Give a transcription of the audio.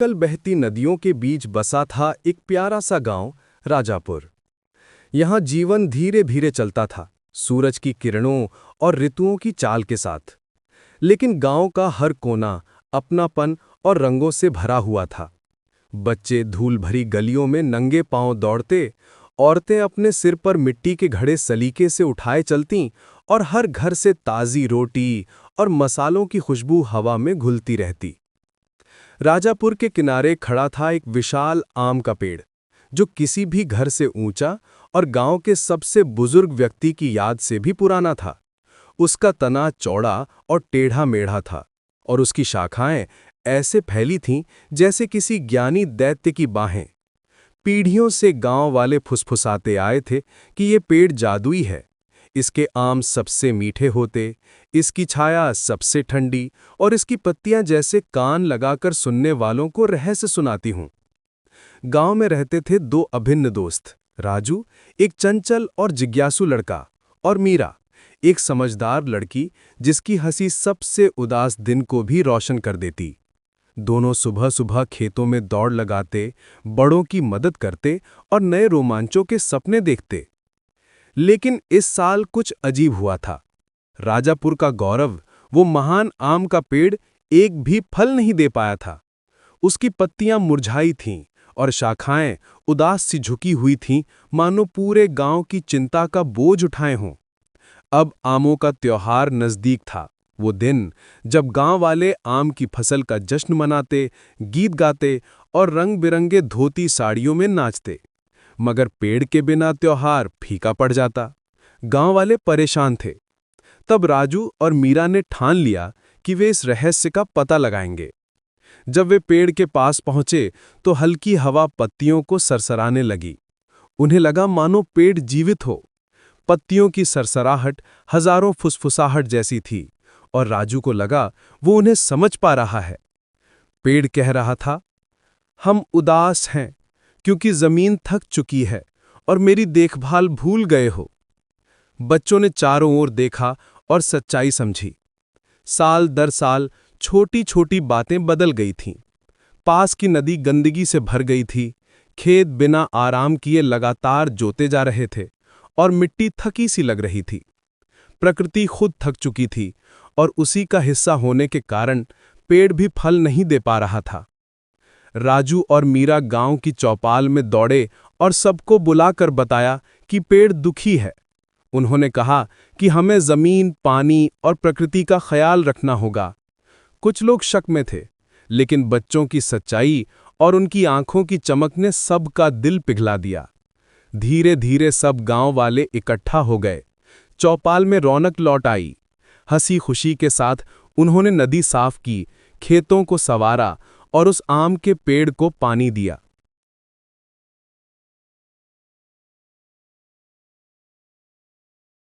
कल बहती नदियों के बीच बसा था एक प्यारा सा गांव, राजापुर। यहाँ जीवन धीरे धीरे चलता था, सूरज की किरणों और ऋतुओं की चाल के साथ। लेकिन गांव का हर कोना अपनापन और रंगों से भरा हुआ था। बच्चे धूल भरी गलियों में नंगे पांव दौड़ते, औरतें अपने सिर पर मिट्टी के घड़े सलीके से उठाए चलतीं और हर घर से ताज़ी रोटी और मसालों की खुशबू हवा में घुलती रहती। राजापुर के किनारे खड़ा था एक विशाल आम का पेड़, जो किसी भी घर से ऊंचा और गांव के सबसे बुजुर्ग व्यक्ति की याद से भी पुराना था। उसका तना चौड़ा और टेढ़ा मेढ़ा था, और उसकी शाखाएं ऐसे फैली थीं जैसे किसी ज्ञानी दैत्य की बाहें। पीढ़ियों से गांव वाले फुसफुसाते आए थे कि ये पेड़ जादुई है। इसके आम सबसे मीठे होते, इसकी छाया सबसे ठंडी और इसकी पत्तियां जैसे कान लगाकर सुनने वालों को रहस्य सुनाती हूं। गांव में रहते थे दो अभिन्न दोस्त, राजू, एक चंचल और जिज्ञासु लड़का, और मीरा, एक समझदार लड़की जिसकी हंसी सबसे उदास दिन को भी रोशन कर देती। दोनों सुबह सुबह खेतों में दौड़ लगाते, बड़ों की मदद करते और नए रोमांचों के सपने देखते। लेकिन इस साल कुछ अजीब हुआ था। राजापुर का गौरव, वो महान आम का पेड़, एक भी फल नहीं दे पाया था। उसकी पत्तियां मुरझाई थीं और शाखाएं उदास सी झुकी हुई थीं, मानो पूरे गांव की चिंता का बोझ उठाए हों। अब आमों का त्योहार नजदीक था, वो दिन जब गांव वाले आम की फसल का जश्न मनाते, गीत गाते और रंग-बिरंगे धोती साड़ियों में नाचते। मगर पेड़ के बिना त्योहार फीका पड़ जाता। गांव वाले परेशान थे। तब राजू और मीरा ने ठान लिया कि वे इस रहस्य का पता लगाएंगे। जब वे पेड़ के पास पहुंचे तो हल्की हवा पत्तियों को सरसराने लगी। उन्हें लगा मानो पेड़ जीवित हो। पत्तियों की सरसराहट हजारों फुसफुसाहट जैसी थी, और राजू को लगा वो उन्हें समझ पा रहा है। पेड़ कह रहा था, हम उदास हैं क्योंकि जमीन थक चुकी है और मेरी देखभाल भूल गए हो। बच्चों ने चारों ओर देखा और सच्चाई समझी। साल दर साल छोटी छोटी बातें बदल गई थीं। पास की नदी गंदगी से भर गई थी, खेत बिना आराम किए लगातार जोते जा रहे थे और मिट्टी थकी सी लग रही थी। प्रकृति खुद थक चुकी थी और उसी का हिस्सा होने के कारण पेड़ भी फल नहीं दे पा रहा था। राजू और मीरा गांव की चौपाल में दौड़े और सबको बुलाकर बताया कि पेड़ दुखी है। उन्होंने कहा कि हमें जमीन, पानी और प्रकृति का ख्याल रखना होगा। कुछ लोग शक में थे, लेकिन बच्चों की सच्चाई और उनकी आंखों की चमक ने सबका दिल पिघला दिया। धीरे धीरे सब गांव वाले इकट्ठा हो गए। चौपाल में रौनक लौट आई। हंसी खुशी के साथ उन्होंने नदी साफ की, खेतों को संवारा और उस आम के पेड़ को पानी दिया।